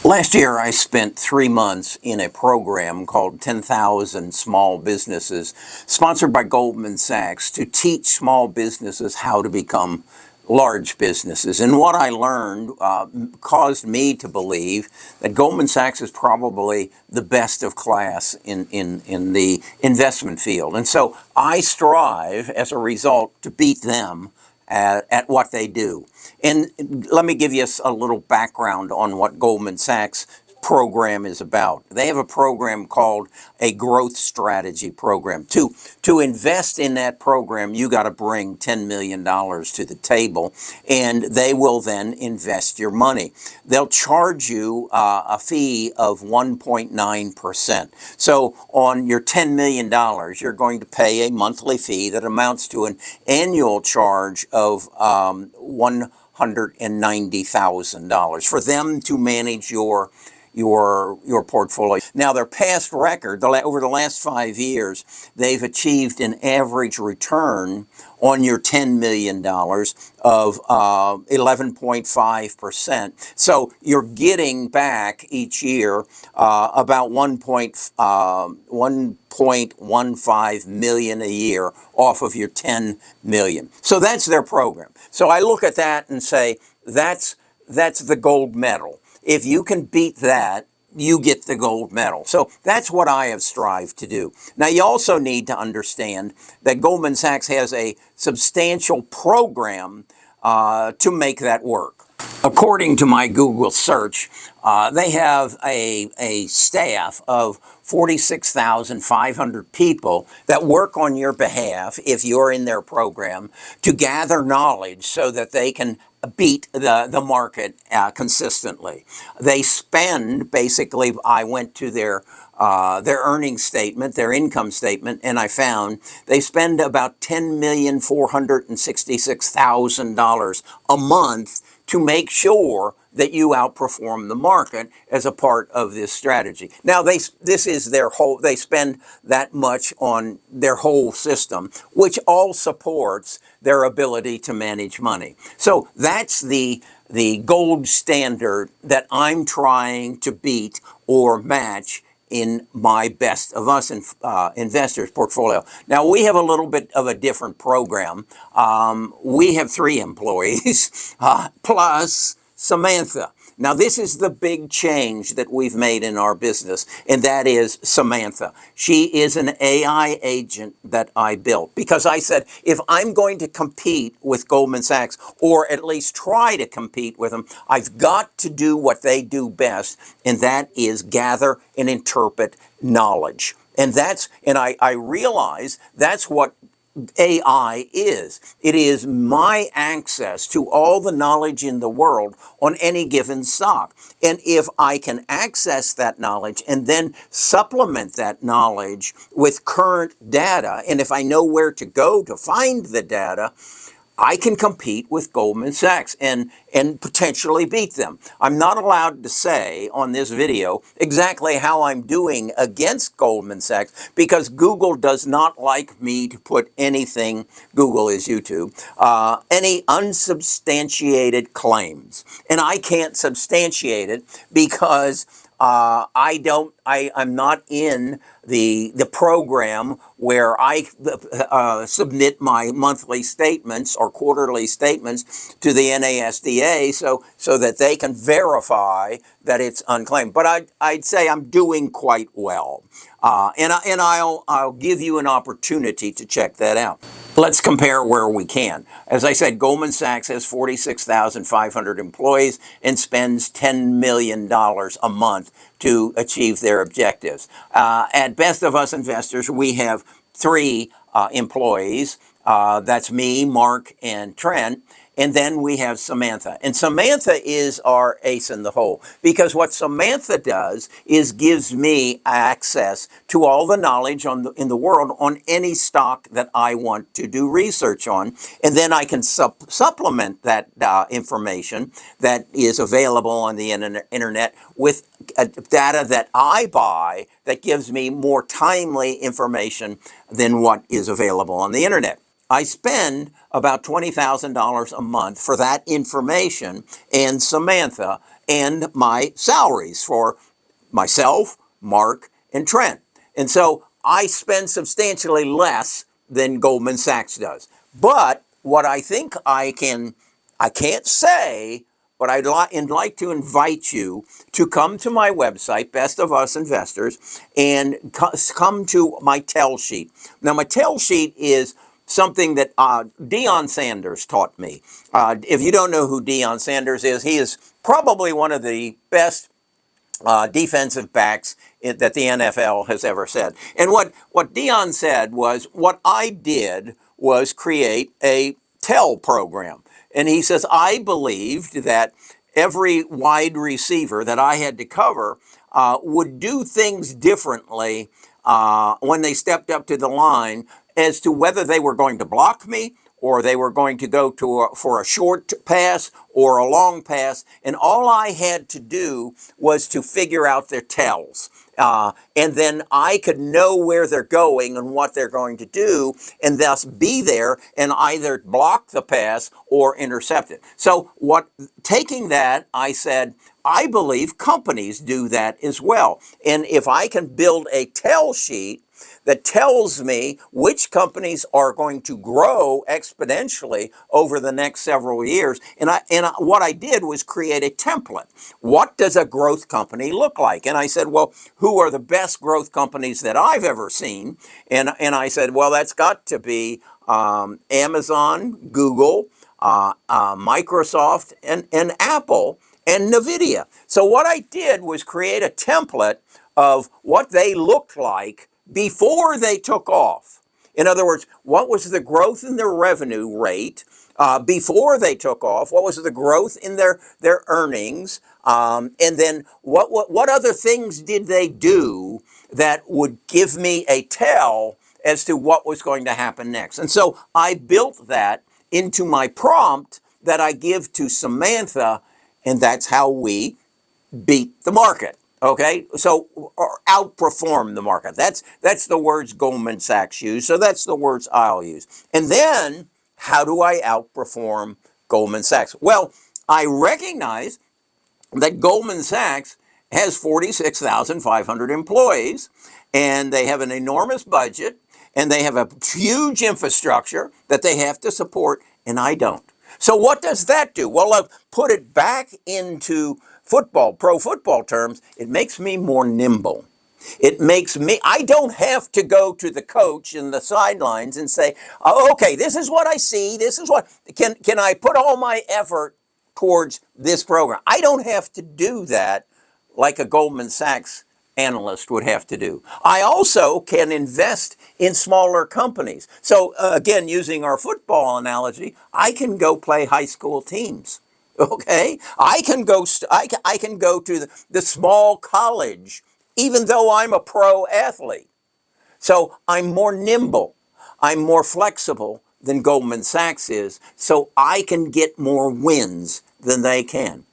Last year, I spent 3 months in a program called 10,000 Small Businesses, sponsored by Goldman Sachs, to teach small businesses how to become large businesses. And what I learned caused me to believe that Goldman Sachs is probably the best of class in the investment field. And so I strive, as a result, to beat them at what they do. And let me give you a little background on what Goldman Sachs program is about. They have a program called a growth strategy program. To invest in that program, you got to bring $10 million to the table, and they will then invest your money. They'll charge you a fee of 1.9%. So on your $10 million, you're going to pay a monthly fee that amounts to an annual charge of $190,000 for them to manage your portfolio. Now, their past record, over the last 5 years, they've achieved an average return on your $10 million of 11.5%. So you're getting back each year about 1.15 million a year off of your 10 million. So that's their program. So I look at that and say, that's the gold medal. If you can beat that, you get the gold medal. So that's what I have strived to do. Now, you also need to understand that Goldman Sachs has a substantial program to make that work. According to my Google search, they have a staff of 46,500 people that work on your behalf if you're in their program to gather knowledge so that they can beat the market consistently. They spend, basically, I went to their earnings statement, their income statement, and I found they spend about $10,466,000 a month to make sure that you outperform the market as a part of this strategy. Now, this is their whole, they spend that much on their whole system, which all supports their ability to manage money. So that's the gold standard that I'm trying to beat or match in my best of us investors portfolio. Now, we have a little bit of a different program. We have 3 employees plus Samantha. Now, this is the big change that we've made in our business, and that is Samantha. She is an AI agent that I built because I said, if I'm going to compete with Goldman Sachs, or at least try to compete with them, I've got to do what they do best, and that is gather and interpret knowledge. And I realize that's what AI is. It is my access to all the knowledge in the world on any given stock. And if I can access that knowledge and then supplement that knowledge with current data, and if I know where to go to find the data, I can compete with Goldman Sachs and potentially beat them. I'm not allowed to say on this video exactly how I'm doing against Goldman Sachs because Google does not like me to put anything, Google is YouTube, any unsubstantiated claims. And I can't substantiate it because I'm not in the program where I submit my monthly statements or quarterly statements to the NASDA so that they can verify that it's unclaimed. But I'd say I'm doing quite well. And I'll give you an opportunity to check that out. Let's compare where we can. As I said, Goldman Sachs has 46,500 employees and spends $10 million a month to achieve their objectives. At Best of Us Investors, we have 3 employees. That's me, Mark, and Trent. And then we have Samantha. And Samantha is our ace in the hole because what Samantha does is gives me access to all the knowledge in the world on any stock that I want to do research on. And then I can supplement that information that is available on the internet with data that I buy that gives me more timely information than what is available on the internet. I spend about $20,000 a month for that information and Samantha and my salaries for myself, Mark, and Trent. And so I spend substantially less than Goldman Sachs does. But what I think I can't say, but I'd like to invite you to come to my website, Best of Us Investors, and come to my tell sheet. Now, my tell sheet is something that Deion Sanders taught me. If you don't know who Deion Sanders is, he is probably one of the best defensive backs that the NFL has ever said. And what Deion said was, what I did was create a tell program. And he says, I believed that every wide receiver that I had to cover would do things differently when they stepped up to the line as to whether they were going to block me or they were going to go for a short pass or a long pass. And all I had to do was to figure out their tells. And then I could know where they're going and what they're going to do, and thus be there and either block the pass or intercept it. So taking that, I said, I believe companies do that as well. And if I can build a tell sheet that tells me which companies are going to grow exponentially over the next several years. What I did was create a template. What does a growth company look like? And I said, well, who are the best growth companies that I've ever seen? And I said, well, that's got to be Amazon, Google, Microsoft, and Apple, and NVIDIA. So what I did was create a template of what they looked like before they took off. In other words, what was the growth in their revenue rate before they took off? What was the growth in their earnings? And then what other things did they do that would give me a tell as to what was going to happen next? And so I built that into my prompt that I give to Samantha, and that's how we beat the market. Okay, so or outperform the market. That's the words Goldman Sachs use. So that's the words I'll use. And then, how do I outperform Goldman Sachs? Well, I recognize that Goldman Sachs has 46,500 employees, and they have an enormous budget, and they have a huge infrastructure that they have to support, and I don't. So what does that do? Well, I've put it back into pro football terms. It makes me more nimble. It makes me, I don't have to go to the coach in the sidelines and say, oh, okay, this is what I see. This is what, can I put all my effort towards this program? I don't have to do that like a Goldman Sachs analyst would have to do. I also can invest in smaller companies. So again, using our football analogy, I can go play high school teams. Okay, I can go to the small college, even though I'm a pro athlete. So I'm more nimble. I'm more flexible than Goldman Sachs is. So I can get more wins than they can.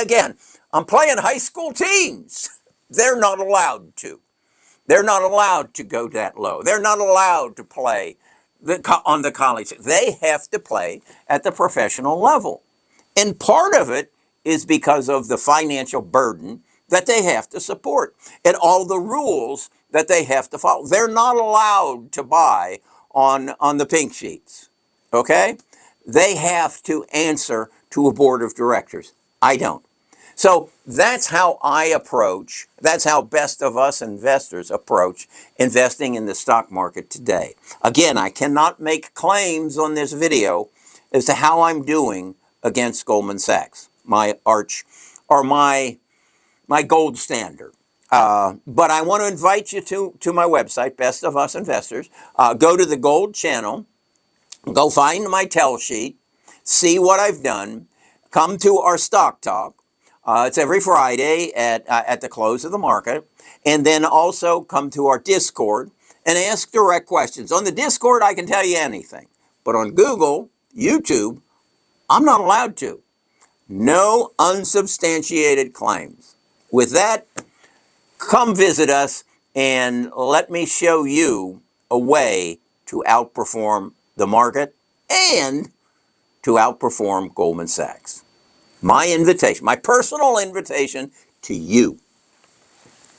Again, I'm playing high school teams. They're not allowed to. They're not allowed to go that low. They're not allowed to play on the college. They have to play at the professional level. And part of it is because of the financial burden that they have to support and all the rules that they have to follow. They're not allowed to buy on the pink sheets, okay? They have to answer to a board of directors. I don't. So that's how that's how Best of Us investors approach investing in the stock market today. Again, I cannot make claims on this video as to how I'm doing against Goldman Sachs, my gold standard. But I want to invite you to my website, Best of Us Investors. Go to the gold channel, go find my tell sheet, see what I've done, come to our stock talk. It's every Friday at the close of the market. And then also come to our Discord and ask direct questions. On the Discord, I can tell you anything. But on Google, YouTube, I'm not allowed to. No unsubstantiated claims. With that, come visit us and let me show you a way to outperform the market and to outperform Goldman Sachs. My invitation, my personal invitation to you